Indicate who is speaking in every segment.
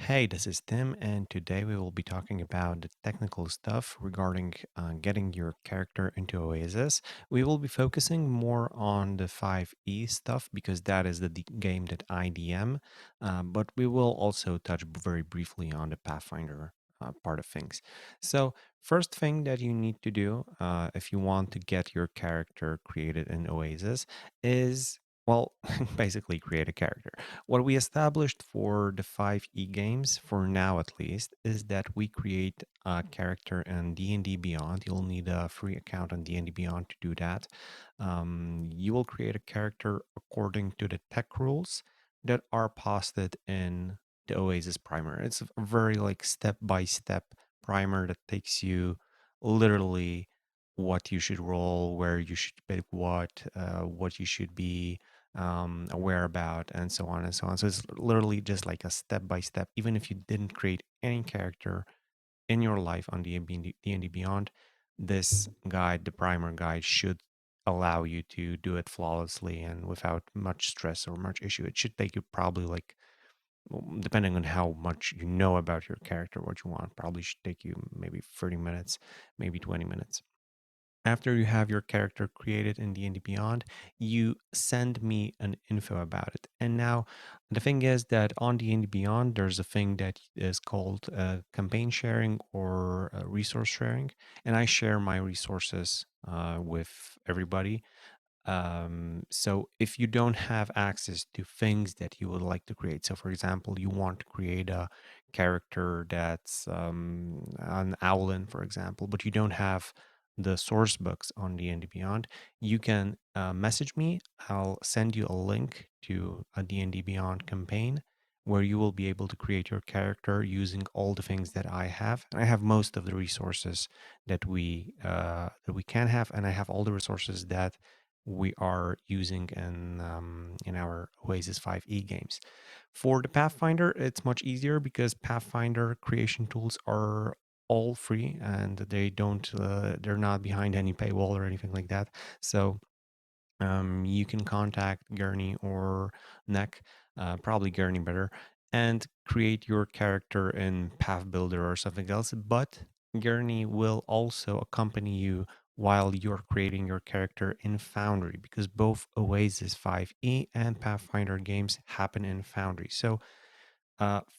Speaker 1: Hey, this is Tim, and today we will be talking about the technical stuff regarding getting your character into Oasis. We will be focusing more on the 5e stuff because that is the game that I DM, but we will also touch very briefly on the Pathfinder part of things. So, first thing that you need to do if you want to get your character created in Oasis is, well, basically create a character. What we established for the 5e games, for now at least, is that we create a character in D&D Beyond. You'll need a free account on D&D Beyond to do that. You will create a character according to the tech rules that are posted in the Oasis primer. It's a very like step-by-step primer that takes you literally what you should roll, where you should pick what you should be aware about, and so on and so on. So it's literally just like a step by step. Even if you didn't create any character in your life on D&D Beyond, this guide, the primer guide, should allow you to do it flawlessly and without much stress or much issue. It should take you probably like, depending on how much you know about your character, what you want, probably should take you maybe 30 minutes, maybe 20 minutes. After you have your character created in D&D Beyond, you send me an info about it. And now the thing is that on D&D Beyond, there's a thing that is called campaign sharing or resource sharing. And I share my resources with everybody. So if you don't have access to things that you would like to create, so for example, you want to create a character that's an Owlin, for example, but you don't have the source books on D&D Beyond, you can message me. I'll send you a link to a D&D Beyond campaign where you will be able to create your character using all the things that I have. And I have most of the resources that we can have, and I have all the resources that we are using in our Oasis 5e games. For the Pathfinder, it's much easier because Pathfinder creation tools are all free and they're not behind any paywall or anything like that. So you can contact Gurney or Neck, probably Gurney better, and create your character in Path Builder or something else. But Gurney will also accompany you while you're creating your character in Foundry because both Oasis 5e and Pathfinder games happen in Foundry. So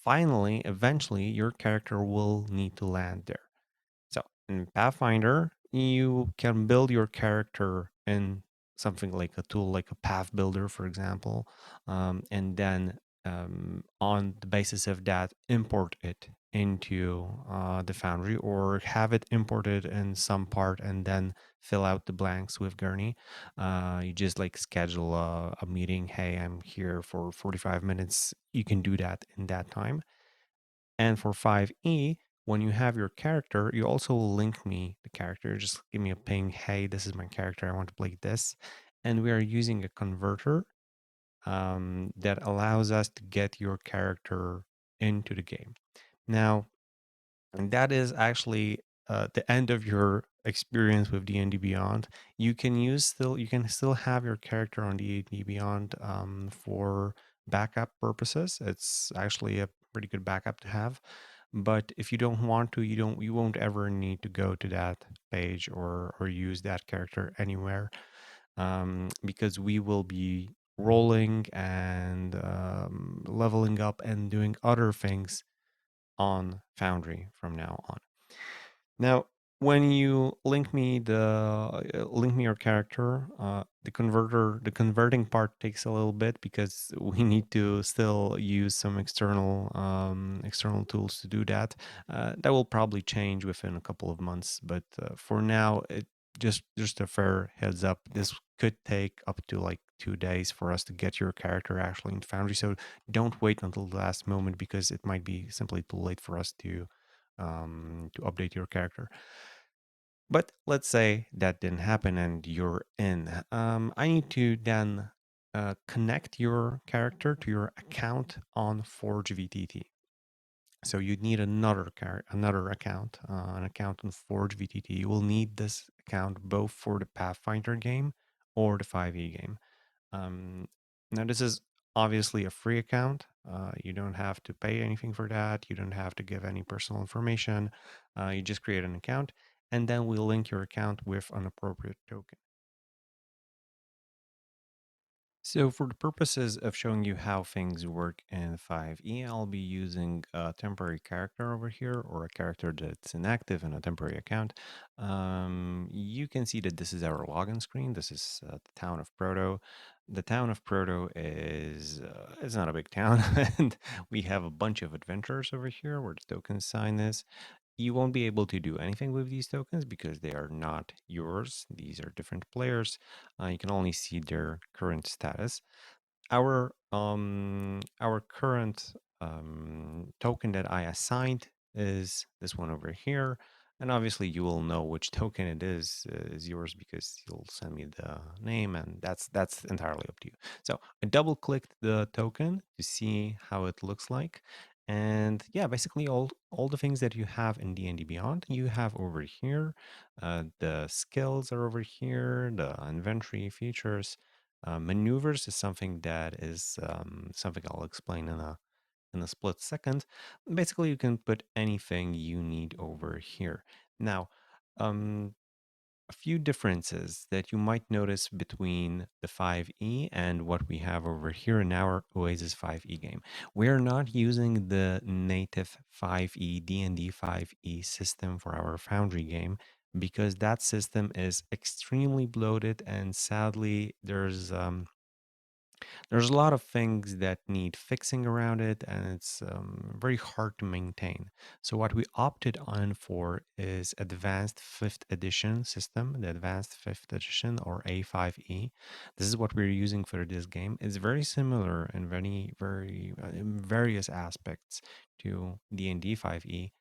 Speaker 1: finally, eventually, your character will need to land there. So in Pathfinder, you can build your character in something like a tool like a path builder, for example, and then on the basis of that, import it into the Foundry or have it imported in some part and then fill out the blanks with Gurney. You just like schedule a meeting. Hey, I'm here for 45 minutes. You can do that in that time. And for 5e, when you have your character, you also link me the character. Just give me a ping. Hey, this is my character. I want to play this. And we are using a converter that allows us to get your character into the game. Now, and that is actually the end of your experience with D&D Beyond. You can still have your character on D&D Beyond for backup purposes. It's actually a pretty good backup to have. But if you don't want to, you won't ever need to go to that page or use that character anywhere because we will be rolling and leveling up and doing other things on Foundry from now on. Now, when you link me your character, the converting part takes a little bit because we need to still use some external tools to do that. That will probably change within a couple of months, but for now, it just a fair heads up. This could take up to like 2 days for us to get your character actually in Foundry. So don't wait until the last moment because it might be simply too late for us to update your character. But let's say that didn't happen and you're in. I need to then connect your character to your account on Forge VTT. So you need another account, an account on Forge VTT. You will need this account both for the Pathfinder game or the 5e game. Um, Now this is obviously a free account. You don't have to pay anything for that. You don't have to give any personal information. You just create an account, and then we link your account with an appropriate token. So, for the purposes of showing you how things work in 5e, I'll be using a temporary character over here, or a character that's inactive in a temporary account. You can see that this is our login screen. This is the town of Proto. The town of Proto is it's not a big town, and we have a bunch of adventures over here where the token sign is. You won't be able to do anything with these tokens because they are not yours. These are different players. You can only see their current status. Our current token that I assigned is this one over here, and obviously you will know which token it is yours because you'll send me the name, and that's entirely up to you. So I double clicked the token to see how it looks like, and yeah, basically all the things that you have in D&D Beyond you have over here. The skills are over here, the inventory features. Maneuvers is something that is something I'll explain in a split second. Basically, you can put anything you need over here. Now, um, a few differences that you might notice between the 5e and what we have over here in our Oasis 5e game. We're not using the native 5e D&D 5e system for our Foundry game because that system is extremely bloated, and sadly there's a lot of things that need fixing around it, and it's very hard to maintain. So what we opted on for is advanced 5th edition system, the advanced 5th edition, or A5E. This is what we're using for this game. It's very similar in in various aspects to D&D 5E,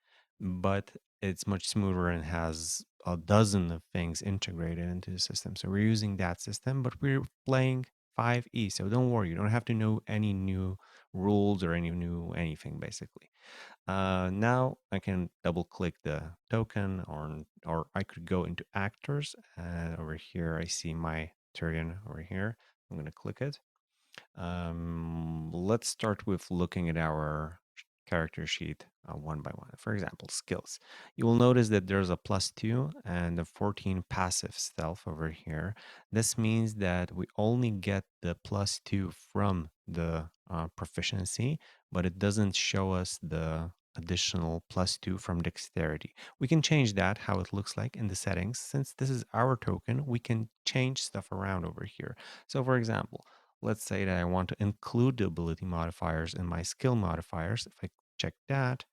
Speaker 1: but it's much smoother and has a dozen of things integrated into the system. So we're using that system, but we're playing 5e. So don't worry, you don't have to know any new rules or any new anything basically. Now I can double click the token, or I could go into actors, and over here I see my Tyrion over here. I'm going to click it. Let's start with looking at our character sheet one by one. For example, skills. You will notice that there's a +2 and a 14 passive stealth over here. This means that we only get the +2 from the proficiency, but it doesn't show us the additional +2 from dexterity. We can change that, how it looks like in the settings. Since this is our token, we can change stuff around over here. So for example, let's say that I want to include the ability modifiers in my skill modifiers. If I check that,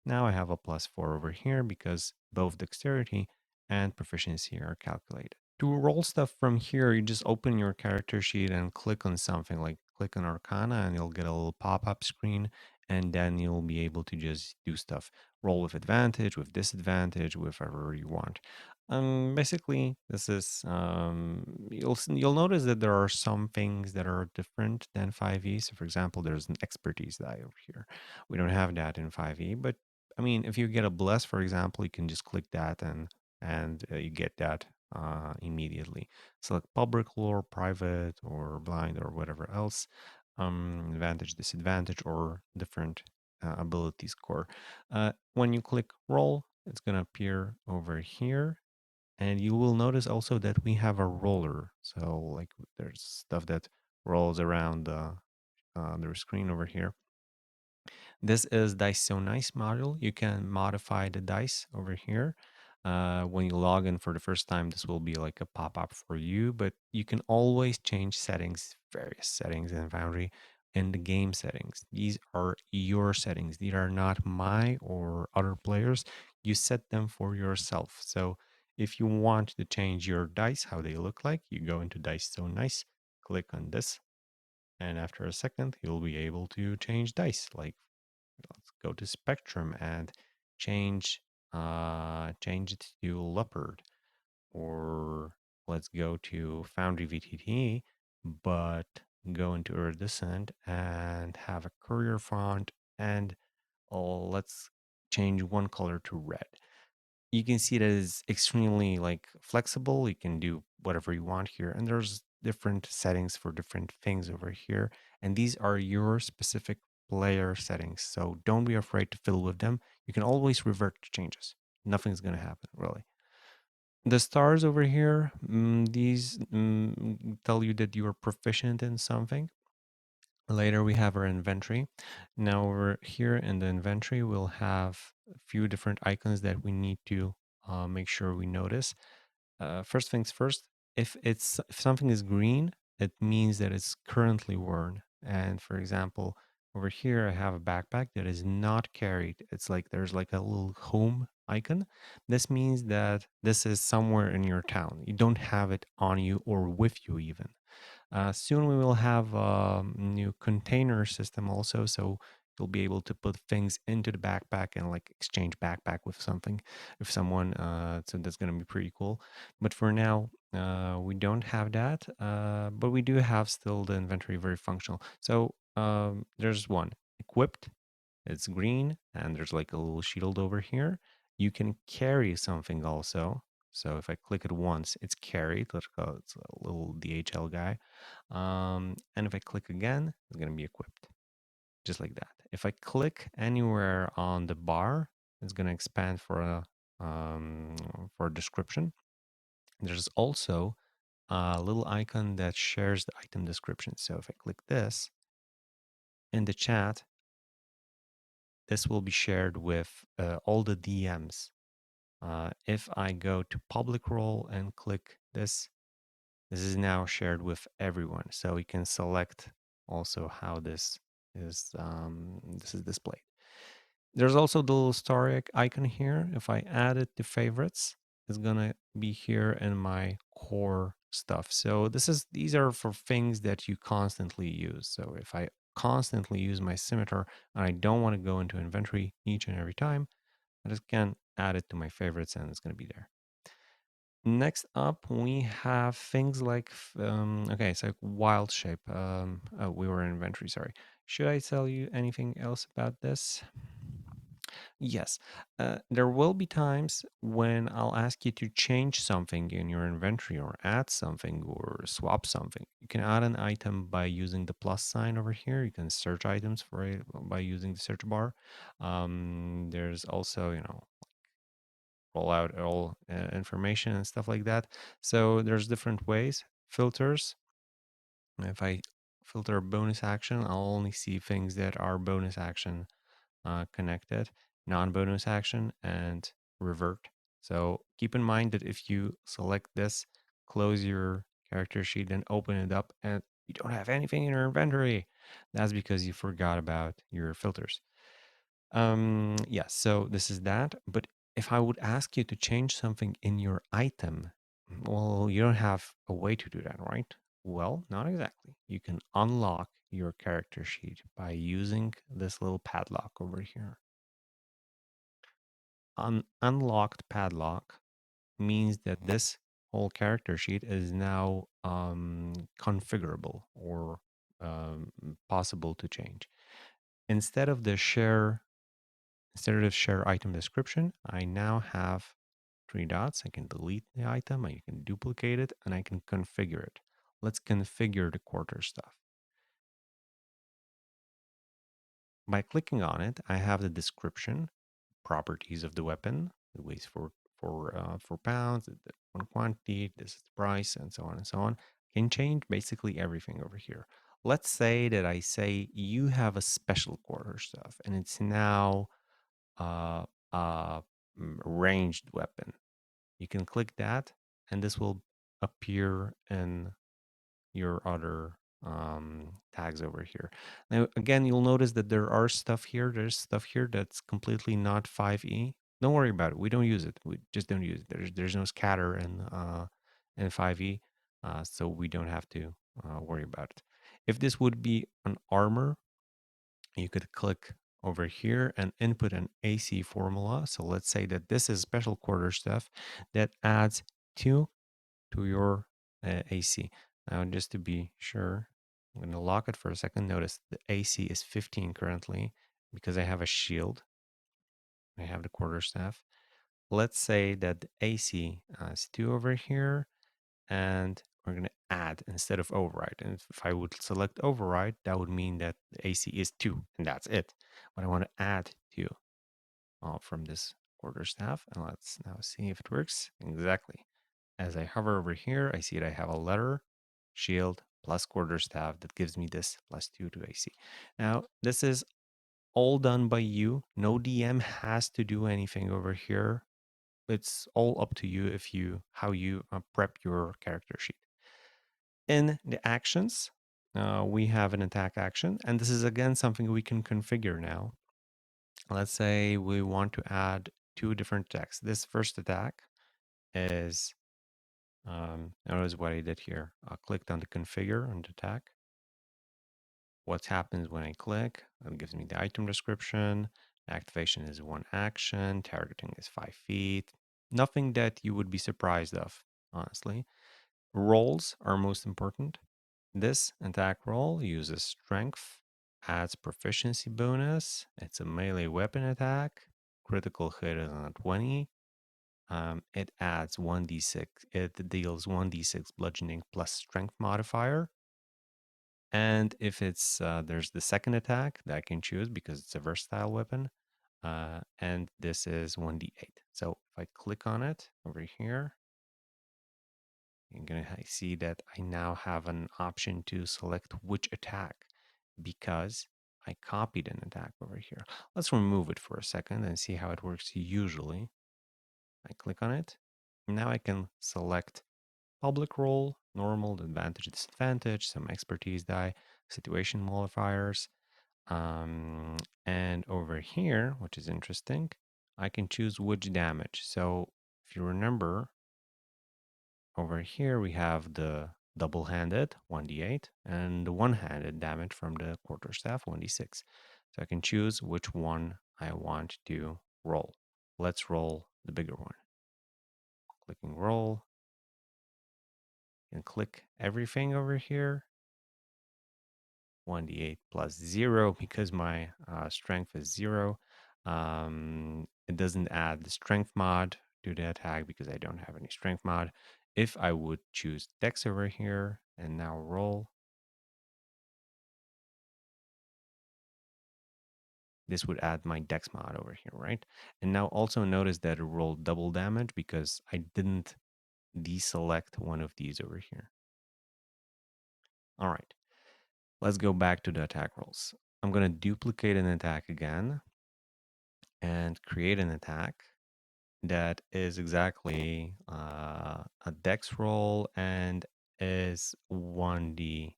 Speaker 1: now I have a +4 over here because both dexterity and proficiency are calculated. To roll stuff from here, you just open your character sheet and click on something, like click on Arcana, and you'll get a little pop-up screen, and then you'll be able to just do stuff. Roll with advantage, with disadvantage, with whatever you want. Basically, this is you'll notice that there are some things that are different than 5e. So, for example, there's an expertise die over here. We don't have that in 5e, but I mean, if you get a bless, for example, you can just click that, and you get that immediately. Select public or private or blind or whatever else. Advantage, disadvantage, or different ability score. When you click roll, it's going to appear over here. And you will notice also that we have a roller. So, like, there's stuff that rolls around the screen over here. This is Dice So Nice module. You can modify the dice over here. When you log in for the first time, this will be like a pop-up for you, but you can always change settings, various settings in Foundry, in the game settings. These are your settings. These are not my or other players. You set them for yourself. So if you want to change your dice, how they look like, you go into Dice So Nice, click on this, and after a second, you'll be able to change dice. Like, let's go to spectrum and change it to leopard, or let's go to Foundry VTT, but go into iridescent and have a courier font, and let's change one color to red. You can see it is extremely like flexible. You can do whatever you want here, and there's different settings for different things over here. And these are your specific player settings. So don't be afraid to fiddle with them. You can always revert to changes. Nothing's going to happen, really. The stars over here, these tell you that you are proficient in something. Later, we have our inventory. Now, over here in the inventory, we'll have a few different icons that we need to make sure we notice. First things first, if something is green, it means that it's currently worn. And for example, over here I have a backpack that is not carried. It's like there's like a little home icon. This means that this is somewhere in your town. You don't have it on you or with you even. Soon we will have a new container system also, so you'll be able to put things into the backpack and like exchange backpack with something, with someone. So that's going to be pretty cool. But for now, we don't have that, but we do have still the inventory very functional. So there's one equipped. It's green, and there's like a little shield over here. You can carry something also. So if I click it once, it's carried. Let's go. It's a little DHL guy. And if I click again, it's going to be equipped, just like that. If I click anywhere on the bar, it's going to expand for a description. There's also a little icon that shares the item description. So if I click this in the chat, this will be shared with all the DMs. If I go to public role and click this, this is now shared with everyone. So you can select also how this is displayed. There's also the little star icon here. If I add it to favorites, it's gonna be here in my core stuff. So these are for things that you constantly use. So if I constantly use my scimitar and I don't want to go into inventory each and every time, I just can add it to my favorites and it's gonna be there. Next up, we have things like, okay, so wild shape. Oh, we were in inventory, sorry. Should I tell you anything else about this? Yes, there will be times when I'll ask you to change something in your inventory or add something or swap something. You can add an item by using the plus sign over here. You can search items for it by using the search bar. There's also, roll out all information and stuff like that. So there's different ways. Filters. If I filter a bonus action, I'll only see things that are bonus action connected, non-bonus action, and revert. So keep in mind that if you select this, close your character sheet, and open it up, and you don't have anything in your inventory, that's because you forgot about your filters. Yeah, so this is that. But if I would ask you to change something in your item, well, you don't have a way to do that, right? Well, not exactly. You can unlock your character sheet by using this little padlock over here. Unlocked padlock means that this whole character sheet is now configurable or possible to change. Instead of the share Instead of share item description, I now have three dots. I can delete the item, I can duplicate it, and I can configure it. Let's configure the Quarterstaff. By clicking on it, I have the description, properties of the weapon. It weighs 4 pounds, the one quantity, this is the price, and so on and so on. I can change basically everything over here. Let's say that I say you have a special Quarterstaff, and it's now uh, a ranged weapon. You can click that, and this will appear in your other tags over here. Now, again, you'll notice that there are stuff here. There's stuff here that's completely not 5e. Don't worry about it. We don't use it. We just don't use it. There's no scatter in 5e, so we don't have to worry about it. If this would be an armor, you could click over here and input an AC formula. So let's say that this is special Quarterstaff that adds 2 to your AC. Now, just to be sure, I'm going to lock it for a second. Notice the AC is 15 currently because I have a shield. I have the Quarterstaff. Let's say that the AC is 2 over here, and we're going to add instead of override. And if I would select override, that would mean that the AC is 2, and that's it. But I want to add 2 from this quarterstaff. And let's now see if it works. Exactly. As I hover over here, I see that I have a letter, shield, plus quarterstaff that gives me this +2 to AC. Now, this is all done by you. No DM has to do anything over here. It's all up to you if you how you prep your character sheet. In the actions, we have an attack action, and this is again something we can configure now. Let's say we want to add 2 different attacks. This first attack is notice what I did here. I clicked on the configure on the attack. What happens when I click? It gives me the item description. Activation is 1 action. Targeting is 5 feet. Nothing that you would be surprised of, honestly. Rolls are most important. This attack roll uses strength, adds proficiency bonus. It's a melee weapon attack. Critical hit is on a 20. It adds 1d6. It deals 1d6 bludgeoning plus strength modifier. And if it's there's the second attack that I can choose because it's a versatile weapon. And this is 1d8. So if I click on it over here, you're going to see that I now have an option to select which attack because I copied an attack over here. Let's remove it for a second and see how it works usually. I click on it. Now I can select public role, normal, advantage, disadvantage, some expertise die, situation modifiers. And over here, which is interesting, I can choose which damage. So if you remember, over here we have the double-handed 1d8 and the one-handed damage from the quarterstaff 1d6. So I can choose which one I want to roll. Let's roll the bigger one. Clicking roll and click everything over here. 1d8 plus 0 because my strength is 0. It doesn't add the strength mod to the attack because I don't have any strength mod. If I would choose dex over here and now roll, this would add my dex mod over here, right? And now also notice that it rolled double damage because I didn't deselect one of these over here. All right, let's go back to the attack rolls. I'm going to duplicate an attack again and create an attack that is exactly a dex roll and is 1d12,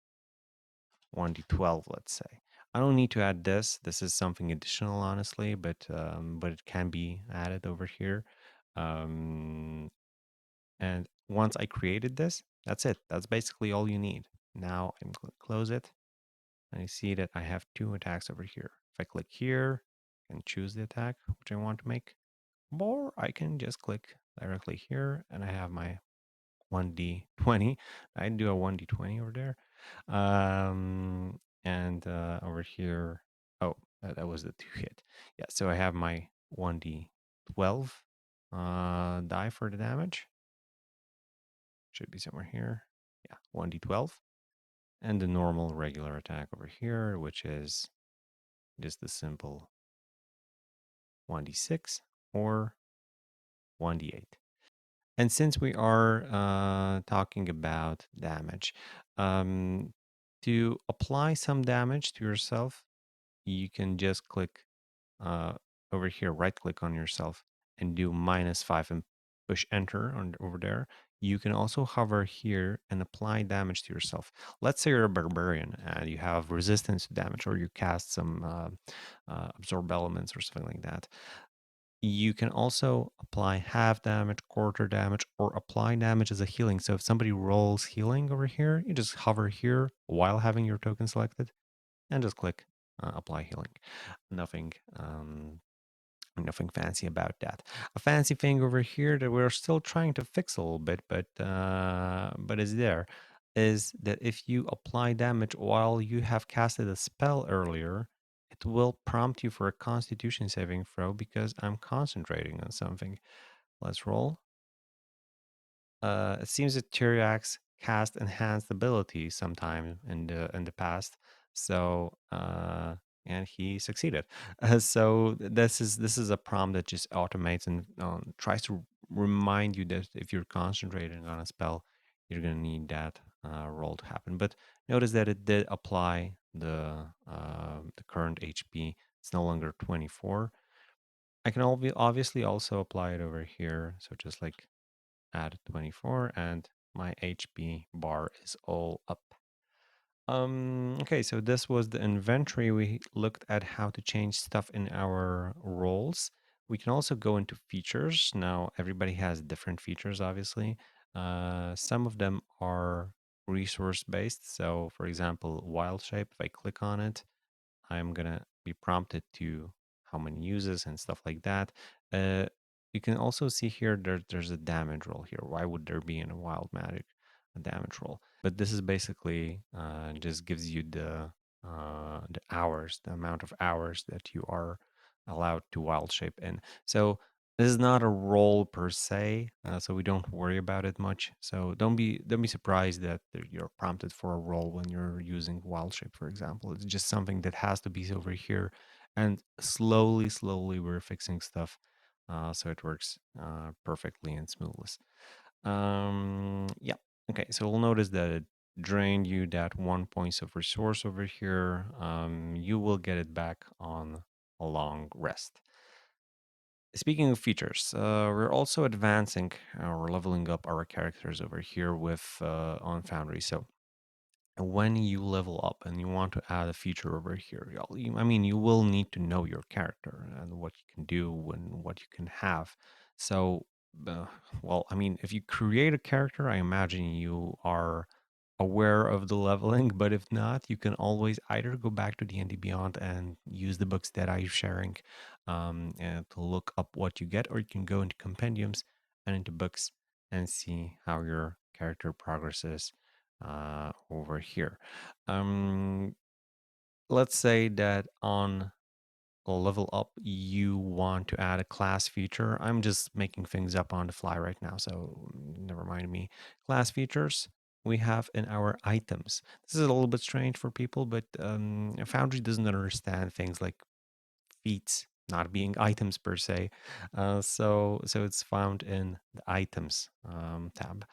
Speaker 1: let's say. I don't need to add this. This is something additional, honestly, but it can be added over here. Um, and once I created this, that's it. That's basically all you need. Now I'm going to close it. And you see that I have 2 attacks over here. If I click here, I can choose the attack which I want to make. Or I can just click directly here and I have my 1d20. I do a 1d20 over there. And over here, oh, that was the 2 hit. Yeah, so I have my 1d12 die for the damage. Should be somewhere here. Yeah, 1d12. And the normal regular attack over here, which is just the simple 1d6 or 1d8. And since we are talking about damage, um, to apply some damage to yourself, you can just click uh, over here, right click on yourself and do -5 and push enter on over there. You can also hover here and apply damage to yourself. Let's say you're a barbarian and you have resistance to damage, or you cast some absorb elements or something like that. You can also apply half damage, quarter damage, or apply damage as a healing. So if somebody rolls healing over here, you just hover here while having your token selected and just click apply healing. Nothing, nothing fancy about that. A fancy thing over here that we're still trying to fix a little bit, but is there, is that if you apply damage while you have casted a spell earlier, it will prompt you for a Constitution saving throw because I'm concentrating on something. Let's roll. It seems that Tyriax cast enhanced abilities sometime in the past. So and he succeeded. So this is a prompt that just automates and tries to remind you that if you're concentrating on a spell, you're gonna need that roll to happen. But notice that it did apply the current HP. It's no longer 24. I can obviously also apply it over here. So just like add 24 and my HP bar is all up. Okay, so this was the inventory. We looked at how to change stuff in our roles. We can also go into features. Now, everybody has different features, obviously. Some of them are resource based. So, for example, wild shape, if I click on it, I'm gonna be prompted to how many uses and stuff like that. Uh, you can also see here there's a damage roll here. Why would there be in a wild magic a damage roll? But this is basically just gives you the hours, the amount of hours that you are allowed to wild shape in. So this is not a roll per se, so we don't worry about it much. So don't be surprised that you're prompted for a roll when you're using wild shape, for example. It's just something that has to be over here, and slowly we're fixing stuff, so it works perfectly and smoothly. Yeah. Okay. So we'll notice that it drained you that 1 points of resource over here. You will get it back on a long rest. Speaking of features, we're also advancing or leveling up our characters over here with on Foundry. So when you level up and you want to add a feature over here, I mean, you will need to know your character and what you can do and what you can have. So, uh, well, I mean, if you create a character, I imagine you are aware of the leveling, but if not, you can always either go back to D&D Beyond and use the books that I'm sharing and to look up what you get, or you can go into compendiums and into books and see how your character progresses over here. Um, let's say that on a level up, you want to add a class feature. I'm just making things up on the fly right now, so never mind me. Class features we have in our items. This is a little bit strange for people, but Foundry doesn't understand things like feats not being items per se. So it's found in the items tab.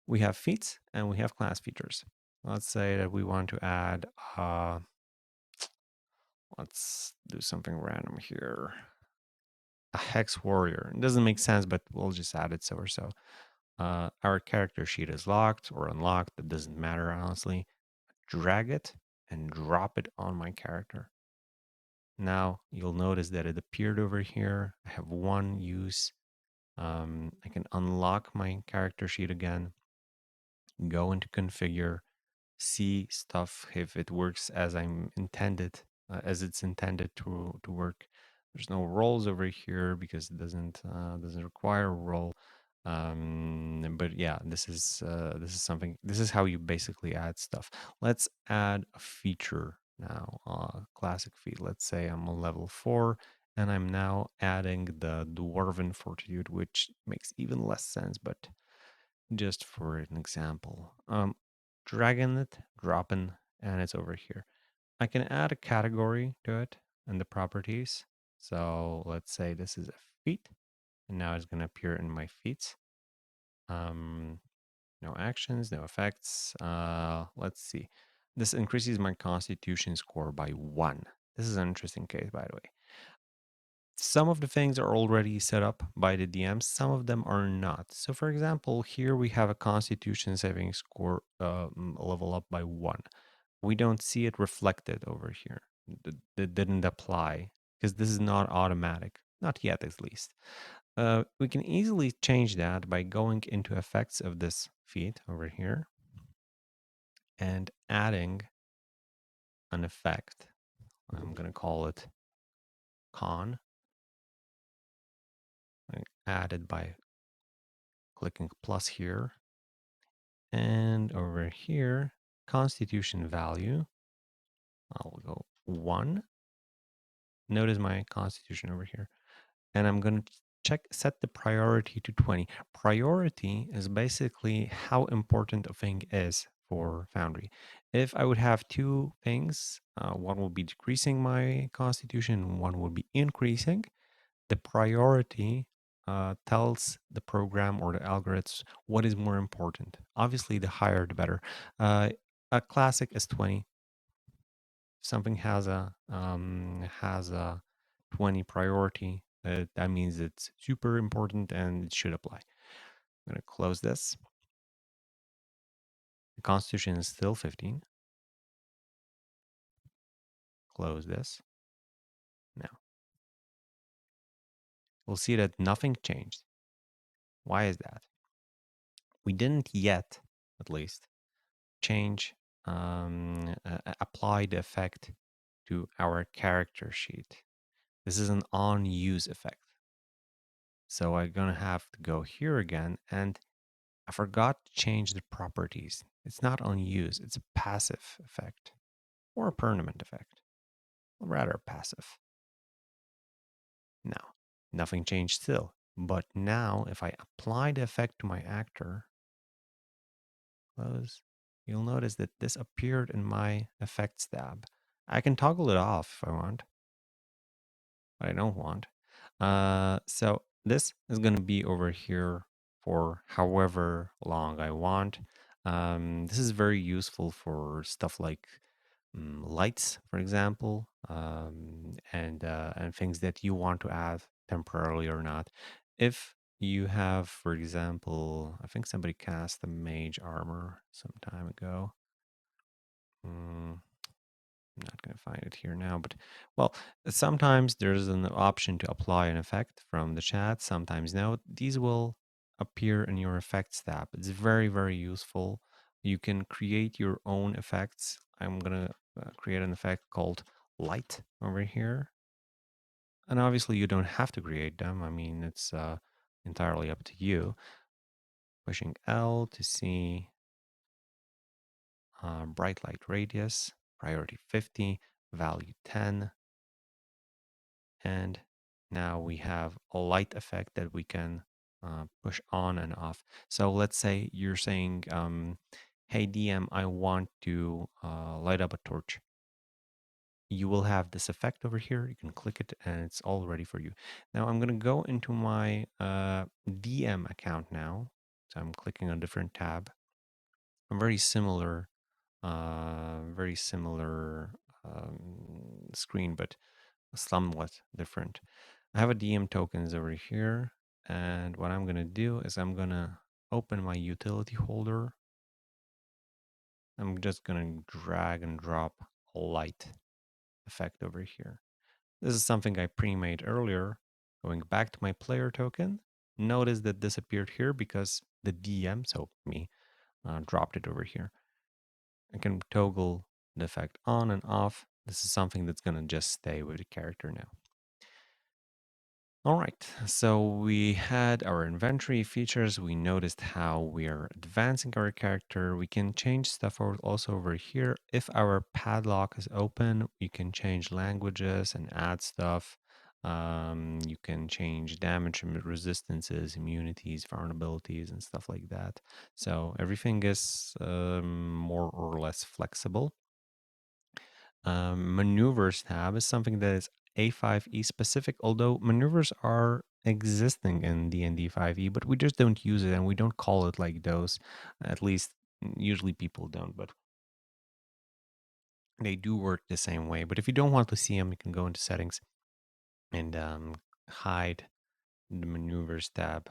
Speaker 1: We have feats and we have class features. Let's say that we want to add, let's do something random here. A hex warrior. It doesn't make sense, but we'll just add it so or so. Our character sheet is locked or unlocked. It doesn't matter, honestly. Drag it and drop it on my character. Now you'll notice that it appeared over here. I have one use. I can unlock my character sheet again, go into configure, see stuff if it works as I'm intended, as it's intended to work. There's no rolls over here because it doesn't require a roll. But yeah, this is something. This is how you basically add stuff. Let's add a feature now. Classic feat. Let's say I'm on level 4. And I'm now adding the Dwarven Fortitude, which makes even less sense, but just for an example. Dragging it, dropping, and it's over here. I can add a category to it in the properties. So let's say this is a feat, and now it's going to appear in my feats. No actions, no effects. Let's see. This increases my constitution score by 1. This is an interesting case, by the way. Some of the things are already set up by the DM, some of them are not. So, for example, here we have a Constitution saving score level up by 1. We don't see it reflected over here. That didn't apply because this is not automatic, not yet at least. We can easily change that by going into effects of this feat over here and adding an effect. I'm going to call it con, added by clicking plus here. And over here, constitution value, I'll go 1. Notice my constitution over here. And I'm going to Set the priority to 20. Priority is basically how important a thing is for Foundry. If I would have two things, one will be decreasing my constitution, one will be increasing, the priority tells the program or the algorithms what is more important. Obviously, the higher the better. A classic is 20. If something has a 20 priority, that means it's super important and it should apply. I'm going to close this. The constitution is still 15. Close this. Now, we'll see that nothing changed. Why is that? We didn't yet, at least, change, apply the effect to our character sheet. This is an on use effect. So I'm going to have to go here again, and I forgot to change the properties. It's not on use, it's a passive effect or a permanent effect, rather passive. Now, nothing changed still, but now if I apply the effect to my actor, close, you'll notice that this appeared in my effects tab. I can toggle it off if I want, but I don't want. So this is going to be over here for however long I want. This is very useful for stuff like lights, for example, and things that you want to add temporarily or not. If you have, for example, I think somebody cast the mage armor some time ago. Mm, I'm not going to find it here now, but well, sometimes there's an option to apply an effect from the chat. Sometimes no. These will appear in your effects tab. It's very, very useful. You can create your own effects. I'm going to create an effect called light over here. And obviously, you don't have to create them. I mean, it's entirely up to you. Pushing L to see bright light radius, priority 50, value 10. And now we have a light effect that we can push on and off. So let's say you're saying, hey, DM, I want to light up a torch. You will have this effect over here. You can click it and it's all ready for you. Now I'm going to go into my DM account now. So I'm clicking a different tab. A very similar screen, but somewhat different. I have a DM tokens over here. And what I'm going to do is I'm going to open my utility holder. I'm just going to drag and drop a light effect over here. This is something I pre-made earlier. Going back to my player token, notice that this appeared here because the DM, so me, dropped it over here. I can toggle the effect on and off. This is something that's going to just stay with the character now. All right, so we had our inventory features. We noticed how we are advancing our character. We can change stuff also over here. If our padlock is open, you can change languages and add stuff. You can change damage and resistances, immunities, vulnerabilities, and stuff like that. So everything is more or less flexible. Maneuvers tab is something that is A5E specific, although maneuvers are existing in D&D 5e, but we just don't use it and we don't call it like those. At least usually people don't, but they do work the same way. But if you don't want to see them, you can go into settings and hide the maneuvers tab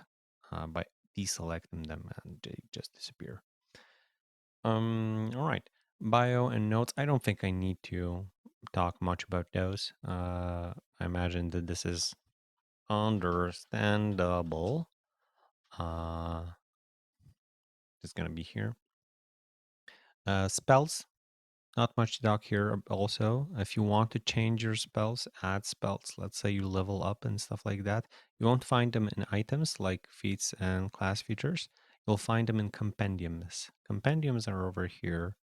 Speaker 1: by deselecting them and they just disappear. All right. Bio and notes. I don't think I need to talk much about those. I imagine that this is understandable. It's gonna be here. Spells. Not much to talk here. Also, if you want to change your spells, add spells. Let's say you level up and stuff like that. You won't find them in items like feats and class features. You'll find them in compendiums. Compendiums are over here.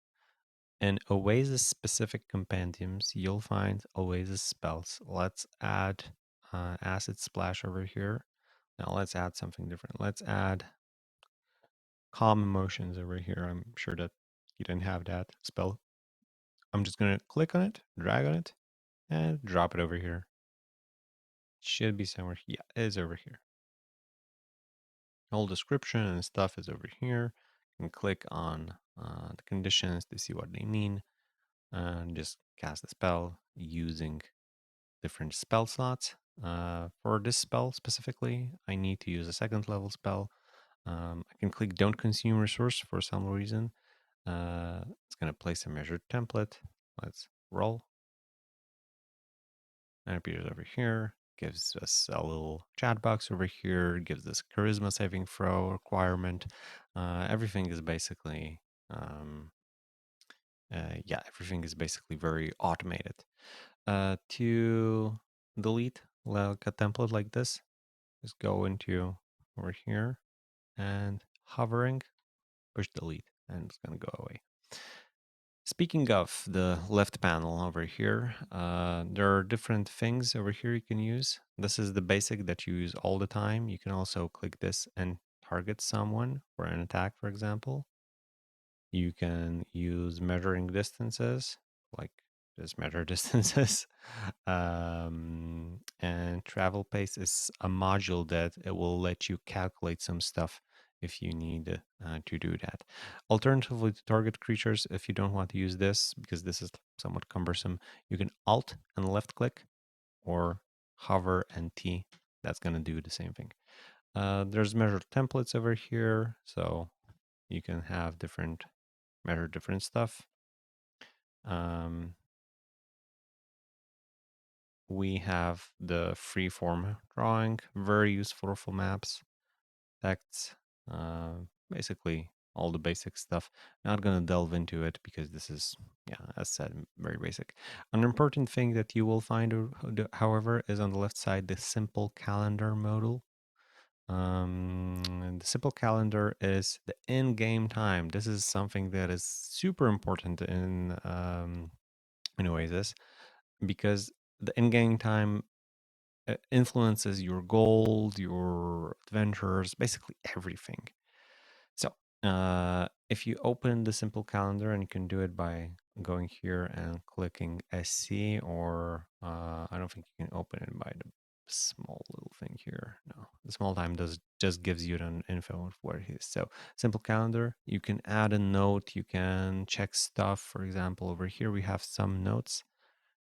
Speaker 1: In Oasis specific compendiums, you'll find Oasis spells. Let's add Acid Splash over here. Now let's add something different. Let's add calm emotions over here. I'm sure that you didn't have that spell. I'm just going to click on it, drag on it, and drop it over here. Should be somewhere. Yeah, it is over here. Whole description and stuff is over here. You can click on the conditions to see what they mean and just cast the spell using different spell slots. For this spell specifically, I need to use a second level spell. I can click don't consume resource for some reason. It's going to place a measured template. Let's roll. And it appears over here. Gives us a little chat box over here. Gives us charisma saving throw requirement. Everything is basically, yeah, everything is basically very automated. To delete like a template like this, just go into over here and hovering, push delete, and it's going to go away. Speaking of the left panel over here, there are different things over here you can use. This is the basic that you use all the time. You can also click this and target someone for an attack, for example. You can use measuring distances, like just measure distances. And travel pace is a module that it will let you calculate some stuff if you need to do that. Alternatively, to target creatures, if you don't want to use this because this is somewhat cumbersome, you can Alt and left click or hover and T. That's going to do the same thing. There's measured templates over here, so you can have measure different stuff. We have the freeform drawing, very useful for maps, texts, basically all the basic stuff. Not going to delve into it because this is, yeah, as said, very basic. An important thing that you will find, however, is on the left side the simple calendar modal. And the simple calendar is the in-game time. This is something that is super important in Oasis because the in-game time influences your gold, your adventures, basically everything. So, if you open the simple calendar, and you can do it by going here and clicking SC, or I don't think you can open it by the small little thing here. No, the small time does just gives you an info of where it is. So, simple calendar, you can add a note, you can check stuff. For example, over here we have some notes.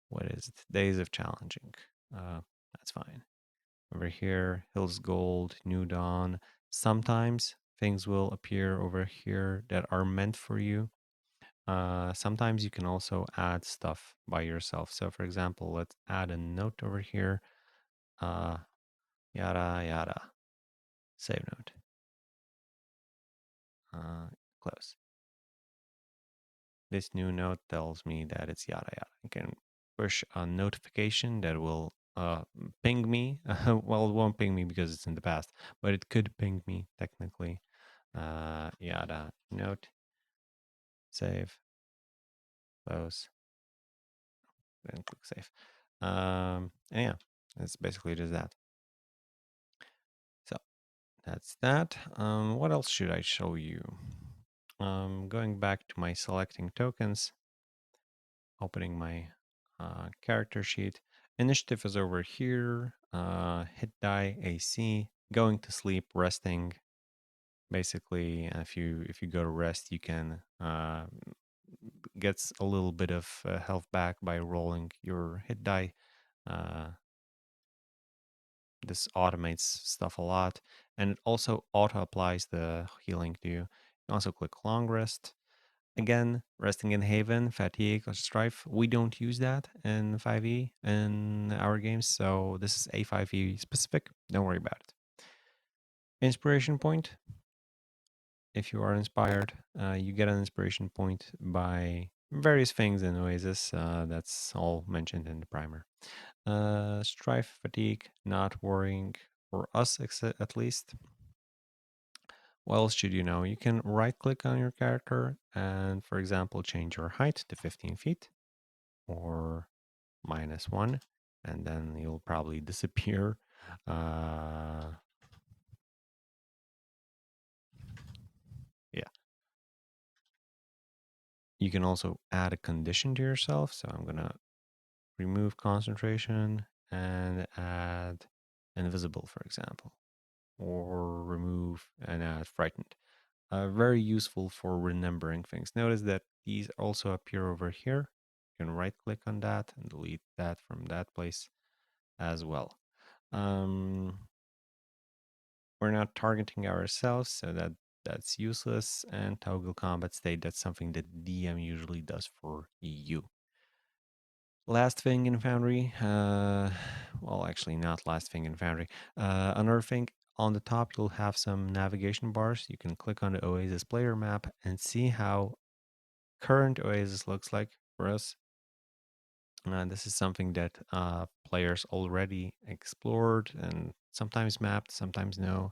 Speaker 1: What is it? Days of challenging. That's fine. Over here, Hills Gold, New Dawn. Sometimes things will appear over here that are meant for you. Sometimes you can also add stuff by yourself. So, for example, let's add a note over here. Uh, Yada, yada. Save note. Close. This new note tells me that it's yada, yada. I can push a notification that will ping me. Well, it won't ping me because it's in the past, but it could ping me technically. Yada, note, save, close, then click save. And yeah, it's basically just that. So that's that. What else should I show you? Going back to my selecting tokens, opening my character sheet. Initiative is over here. Hit die, AC, going to sleep, resting. Basically, if you go to rest, you can gets a little bit of health back by rolling your hit die. Uh, this automates stuff a lot, and it also auto applies the healing to you. You can also click long rest. Again, resting in Haven, Fatigue, or Strife. We don't use that in 5e in our games, so this is a 5e specific. Don't worry about it. Inspiration point. If you are inspired, you get an inspiration point by various things in Oasis. That's all mentioned in the primer. Strife, fatigue, not worrying for us at least. What else should you know? You can right click on your character and, for example, change your height to 15 feet or -1, and then you'll probably disappear. Uh, You can also add a condition to yourself. So I'm going to remove concentration and add invisible, for example, or remove and add frightened. Very useful for remembering things. Notice that these also appear over here. You can right click on that and delete that from that place as well. Um, we're not targeting ourselves, so that's useless. And toggle combat state, that's something that DM usually does for you. Last thing in Foundry, well, actually, not last thing in Foundry. Another thing on the top, you'll have some navigation bars. You can click on the Oasis player map and see how current Oasis looks like for us. This is something that players already explored and sometimes mapped, sometimes no.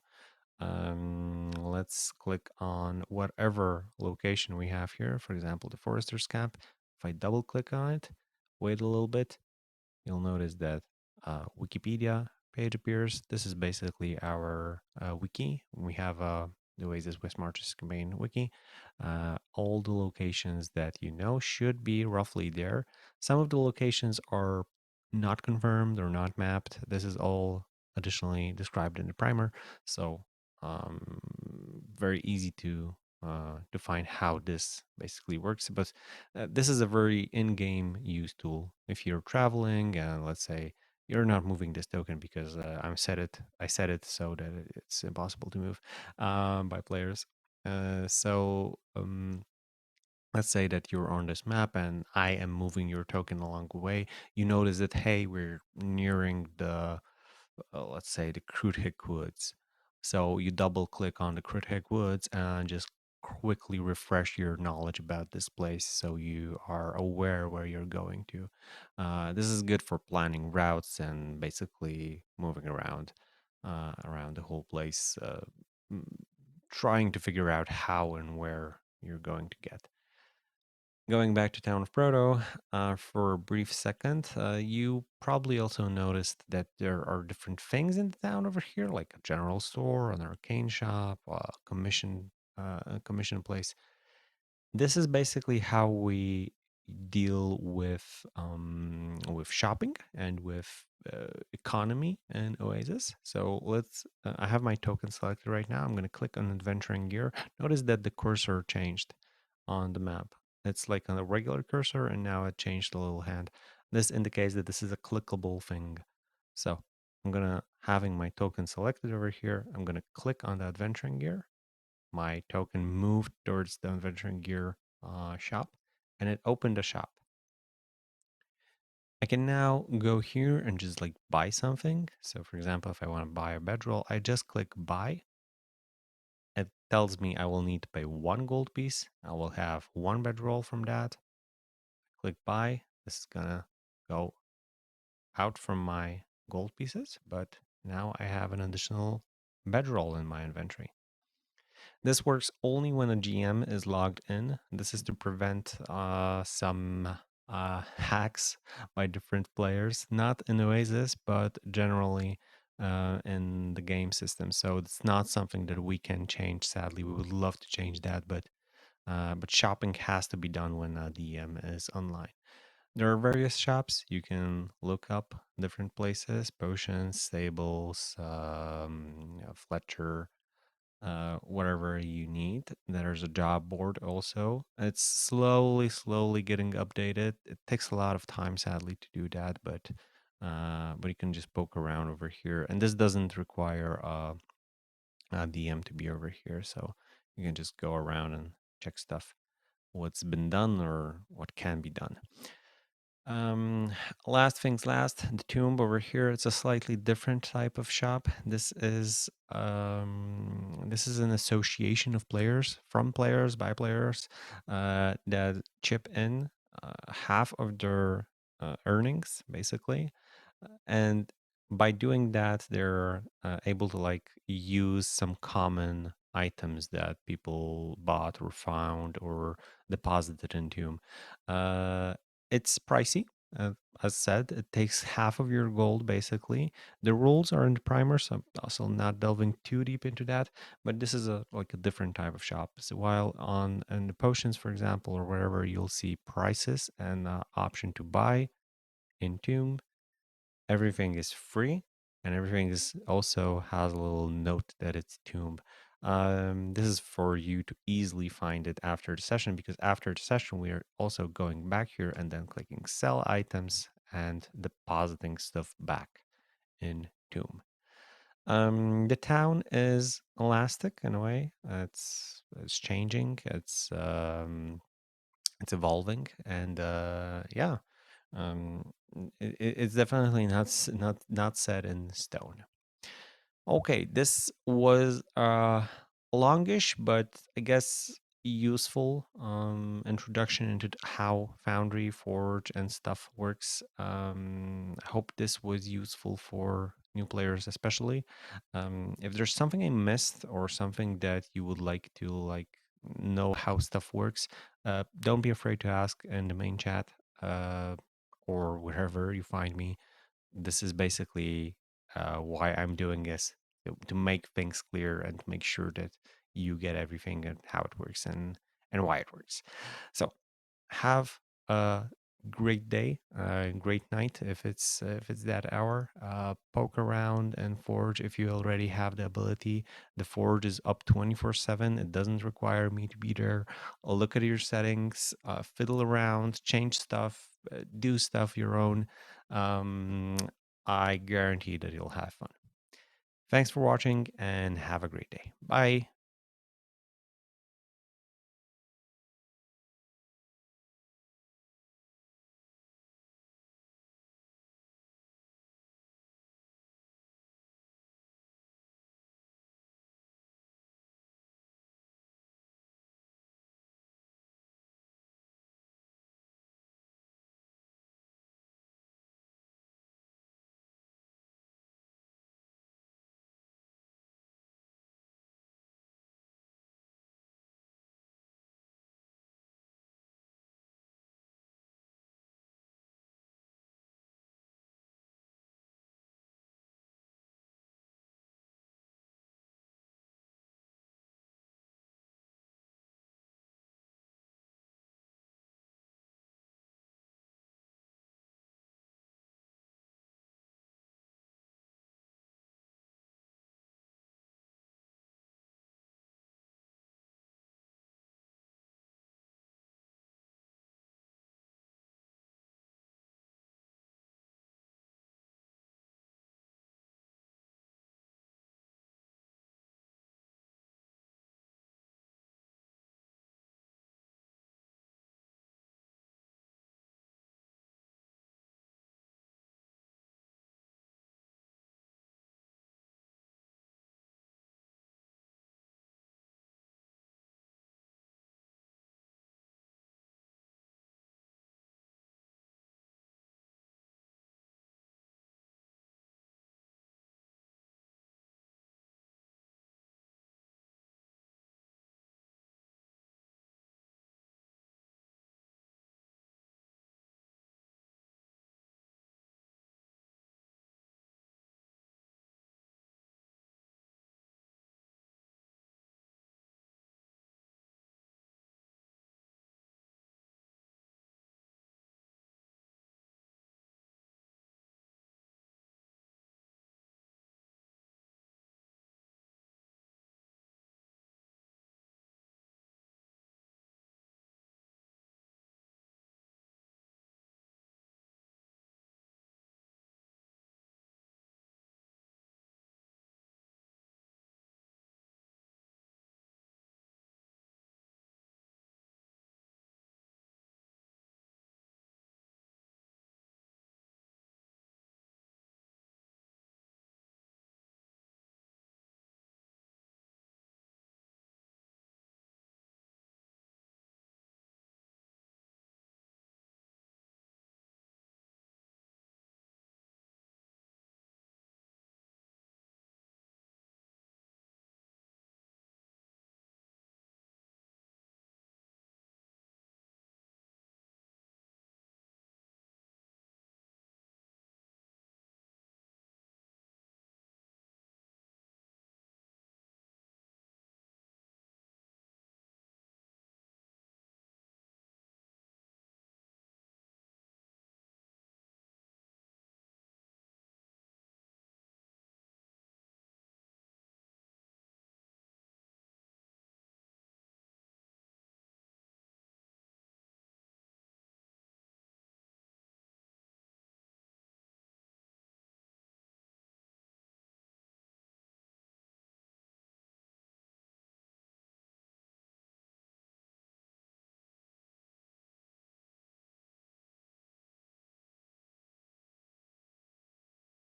Speaker 1: Let's click on whatever location we have here. For example, the Forester's Camp. If I double click on it, wait a little bit, you'll notice that Wikipedia page appears. This is basically our wiki. We have the Oasis West Marches campaign wiki. All the locations that you know should be roughly there. Some of the locations are not confirmed or not mapped. This is all additionally described in the primer. So very easy to define how this basically works. But this is a very in-game use tool. If you're traveling and let's say you're not moving this token because I set it so that it's impossible to move by players. Let's say that you're on this map and I am moving your token along the way. You notice that, hey, we're nearing the let's say the Kruthick Woods. So you double click on the Kruthick Woods and just quickly refresh your knowledge about this place so you are aware where you're going to. This is good for planning routes and basically moving around the whole place, m- trying to figure out how and where you're going to get. Going back to Town of Proto for a brief second, you probably also noticed that there are different things in the town over here, like a general store, an arcane shop, a commission place. This is basically how we deal with shopping and with economy and Oasis. So let's. I have my token selected right now. I'm going to click on adventuring gear. Notice that the cursor changed on the map. It's like on a regular cursor, and now it changed the little hand. This indicates that this is a clickable thing. So I'm gonna having my token selected over here. I'm gonna click on the adventuring gear. My token moved towards the adventuring gear shop, and it opened a shop. I can now go here and just like buy something. So for example, if I want to buy a bedroll, I just click buy. It tells me I will need to pay 1 gold piece. I will have 1 bedroll from that. Click buy. This is gonna go out from my gold pieces, but now I have an additional bedroll in my inventory. This works only when a GM is logged in. This is to prevent some hacks by different players, not in Oasis, but generally in the game system. So it's not something that we can change. Sadly, we would love to change that, but shopping has to be done when a DM is online. There are various shops you can look up different places: potions, stables, Fletcher, whatever you need. There's a job board also. It's slowly getting updated. It takes a lot of time, sadly, to do that, but you can just poke around over here, and this doesn't require a DM to be over here, so you can just go around and check stuff, what's been done or what can be done. Um, last things last, the tomb over here, it's a slightly different type of shop. This is an association of players, from players, by players, that chip in half of their earnings, basically. And by doing that, they're able to like use some common items that people bought or found or deposited into. It's pricey. As said, it takes half of your gold basically. The rules are in the primer, so I'm also not delving too deep into that. But this is a like a different type of shop. So while on in the potions, for example, or wherever, you'll see prices and option to buy in Tomb. Everything is free, and everything is also has a little note that it's Tomb. This is for you to easily find it after the session, because after the session we are also going back here and then clicking sell items and depositing stuff back in Tomb. The town is elastic in a way. It's changing. It's evolving, and yeah, it's definitely not set in stone. Okay, this was longish, but I guess useful introduction into how Foundry, Forge, and stuff works. I hope this was useful for new players, especially. If there's something I missed or something that you would like to know how stuff works, don't be afraid to ask in the main chat uh, or wherever you find me. This is basically why I'm doing this, to make things clear and to make sure that you get everything and how it works and why it works. So have a great day, great night if it's that hour. Poke around and forge if you already have the ability. The forge is up 24/7. It doesn't require me to be there. Look at your settings, fiddle around, change stuff, do stuff your own. Um, I guarantee that you'll have fun. Thanks for watching and have a great day. Bye.